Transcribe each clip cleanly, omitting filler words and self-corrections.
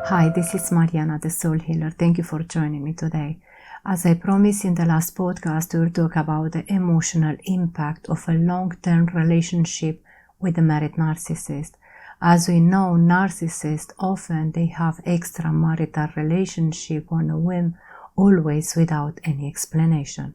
Hi, this is Mariana, the Soul Healer. Thank you for joining me today. As I promised in the last podcast, we'll talk about the emotional impact of a long-term relationship with a married narcissist. As we know, narcissists often they have extramarital relationship on a whim, always without any explanation.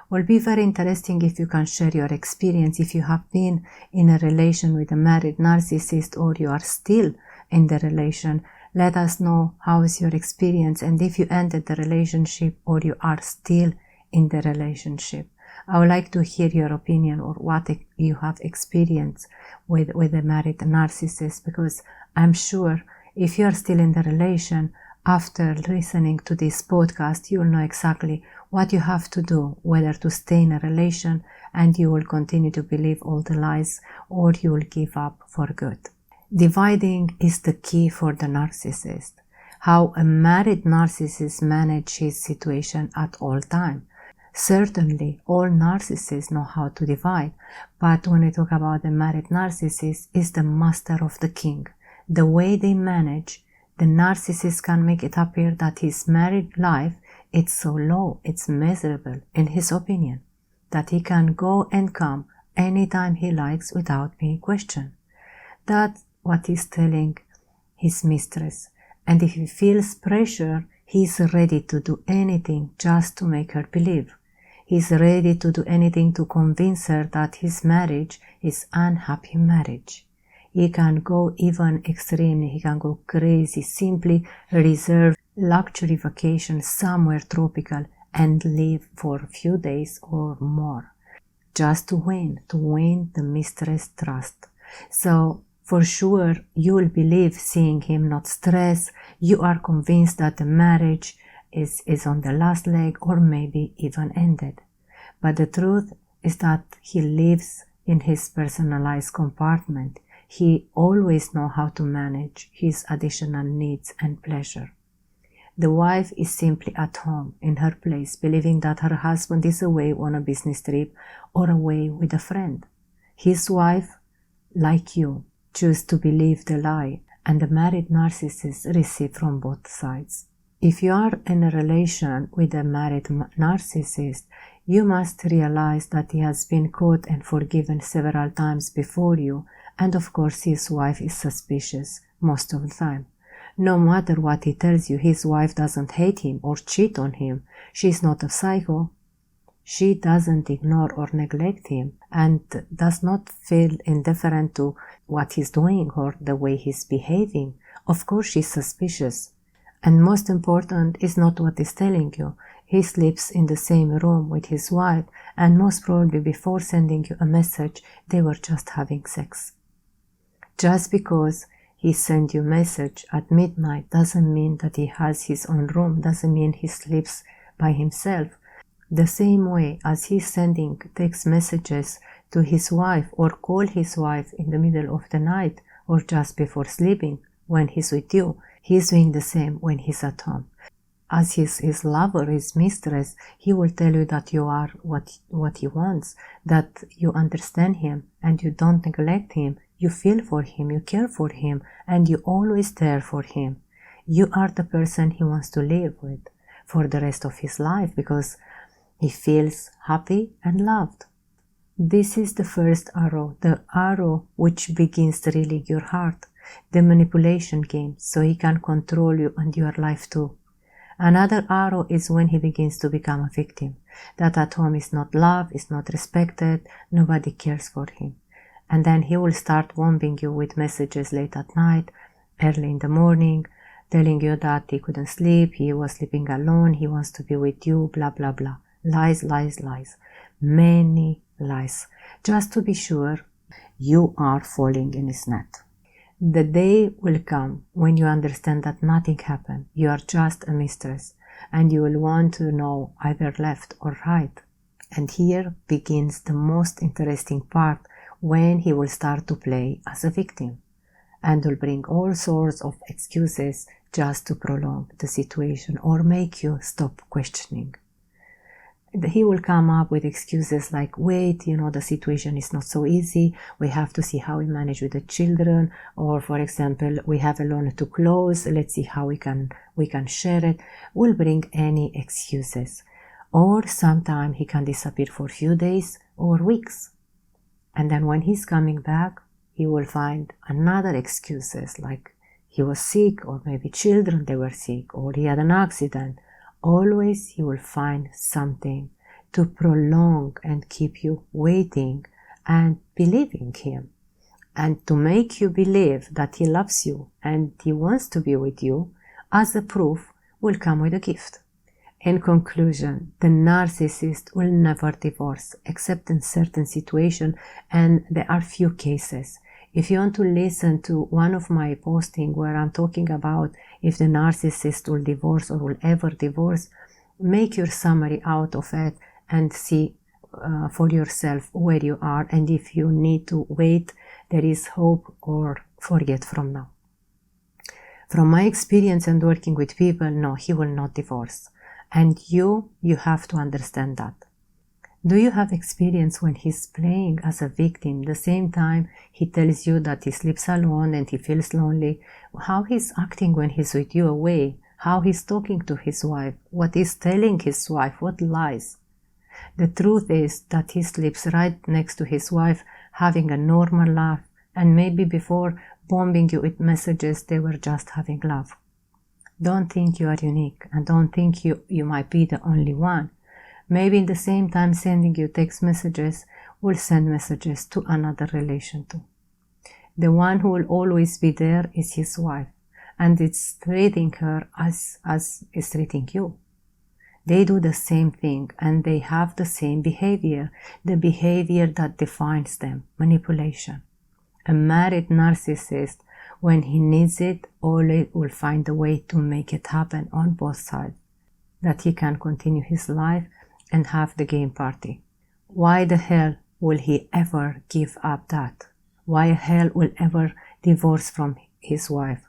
Will be very interesting if you can share your experience if you have been in a relation with a married narcissist or you are still in the relation. Let us know how is your experience and if you ended the relationship or you are still in the relationship. I would like to hear your opinion or what you have experienced with a married narcissist, because I'm sure if you are still in the relation, after listening to this podcast, you will know exactly what you have to do, whether to stay in a relation and you will continue to believe all the lies or you will give up for good. Dividing is the key for the narcissist. How a married narcissist manages his situation at all times. Certainly, all narcissists know how to divide, but when we talk about the married narcissist, is the master of the king. The way they manage, the narcissist can make it appear that his married life is so low, it's miserable, in his opinion, that he can go and come anytime he likes without being questioned. That's what he's telling his mistress. And if he feels pressure, he's ready to do anything just to make her believe. He's ready to do anything to convince her that his marriage is unhappy marriage. He can go even extremely, he can go crazy, simply reserve luxury vacation somewhere tropical and live for a few days or more, just to win the mistress' trust. So for sure, you will believe seeing him not stress. You are convinced that the marriage is on the last leg or maybe even ended. But the truth is that he lives in his personalized compartment. He always knows how to manage his additional needs and pleasure. The wife is simply at home in her place, believing that her husband is away on a business trip or away with a friend. His wife, like you, choose to believe the lie, and the married narcissist receive from both sides. If you are in a relation with a married narcissist, you must realize that he has been caught and forgiven several times before you, and of course his wife is suspicious most of the time. No matter what he tells you, his wife doesn't hate him or cheat on him. She is not a psycho. She doesn't ignore or neglect him and does not feel indifferent to what he's doing or the way he's behaving. Of course, she's suspicious. And most important is not what he's telling you. He sleeps in the same room with his wife, and most probably before sending you a message, they were just having sex. Just because he sent you a message at midnight doesn't mean that he has his own room, doesn't mean he sleeps by himself. The same way as he's sending text messages to his wife or call his wife in the middle of the night or just before sleeping when he's with you, he's doing the same when he's at home. As his lover, his mistress, he will tell you that you are what he wants, that you understand him and you don't neglect him, you feel for him, you care for him, and you're always there for him. You are the person he wants to live with for the rest of his life because he feels happy and loved. This is the first arrow, the arrow which begins drilling your heart, the manipulation game, so he can control you and your life too. Another arrow is when he begins to become a victim, that at home is not loved, is not respected, nobody cares for him. And then he will start bombing you with messages late at night, early in the morning, telling you that he couldn't sleep, he was sleeping alone, he wants to be with you, blah, blah, blah. Lies, lies, lies. Many lies. Just to be sure you are falling in his net. The day will come when you understand that nothing happened. You are just a mistress and you will want to know either left or right. And here begins the most interesting part, when he will start to play as a victim and will bring all sorts of excuses just to prolong the situation or make you stop questioning. he will come up with excuses like, wait, the situation is not so easy. We have to see how we manage with the children. Or, for example, we have a loan to close. Let's see how we can share it. Will bring any excuses. Or sometimes he can disappear for a few days or weeks. And then when he's coming back, he will find another excuses like he was sick, or maybe children, they were sick, or he had an accident. Always he will find something to prolong and keep you waiting and believing him. And to make you believe that he loves you and he wants to be with you, as a proof, will come with a gift. In conclusion, the narcissist will never divorce except in certain situations, and there are few cases. If you want to listen to one of my postings where I'm talking about if the narcissist will divorce or will ever divorce, make your summary out of it and see for yourself where you are, and if you need to wait, there is hope, or forget from now. From my experience and working with people, no, he will not divorce. And you have to understand that. Do you have experience when he's playing as a victim, the same time he tells you that he sleeps alone and he feels lonely, how he's acting when he's with you away, how he's talking to his wife, what he's telling his wife, what lies? The truth is that he sleeps right next to his wife, having a normal life, and maybe before bombing you with messages, they were just having love. Don't think you are unique, and don't think you might be the only one. Maybe in the same time sending you text messages, will send messages to another relation too. The one who will always be there is his wife, and it's treating her as is treating you. They do the same thing, and they have the same behavior, the behavior that defines them, manipulation. A married narcissist, when he needs it, always will find a way to make it happen on both sides, that he can continue his life and have the game party. Why the hell will he ever give up that? Why hell will ever divorce from his wife?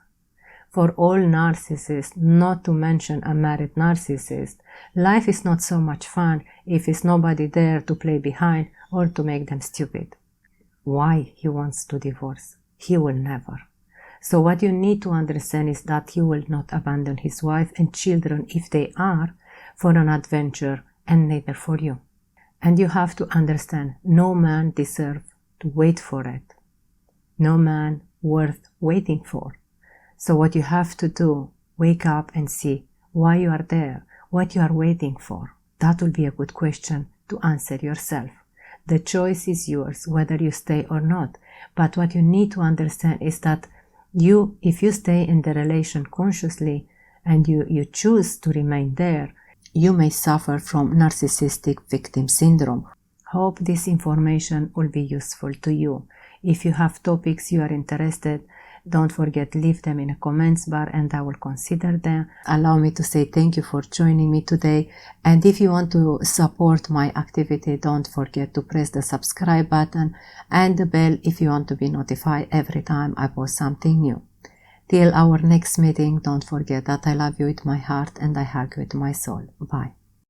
For all narcissists, not to mention a married narcissist, life is not so much fun if it's nobody there to play behind or to make them stupid. Why he wants to divorce? He will never. So what you need to understand is that he will not abandon his wife and children if they are for an adventure, and neither for you. And you have to understand, no man deserves to wait for it. No man worth waiting for. So what you have to do, wake up and see why you are there, what you are waiting for. That will be a good question to answer yourself. The choice is yours, whether you stay or not. But what you need to understand is that if you stay in the relation consciously and you choose to remain there, you may suffer from narcissistic victim syndrome. Hope this information will be useful to you. If you have topics you are interested, don't forget, leave them in a comments bar and I will consider them. Allow me to say thank you for joining me today. And if you want to support my activity, don't forget to press the subscribe button and the bell if you want to be notified every time I post something new. Till our next meeting, don't forget that I love you with my heart and I hug you with my soul. Bye.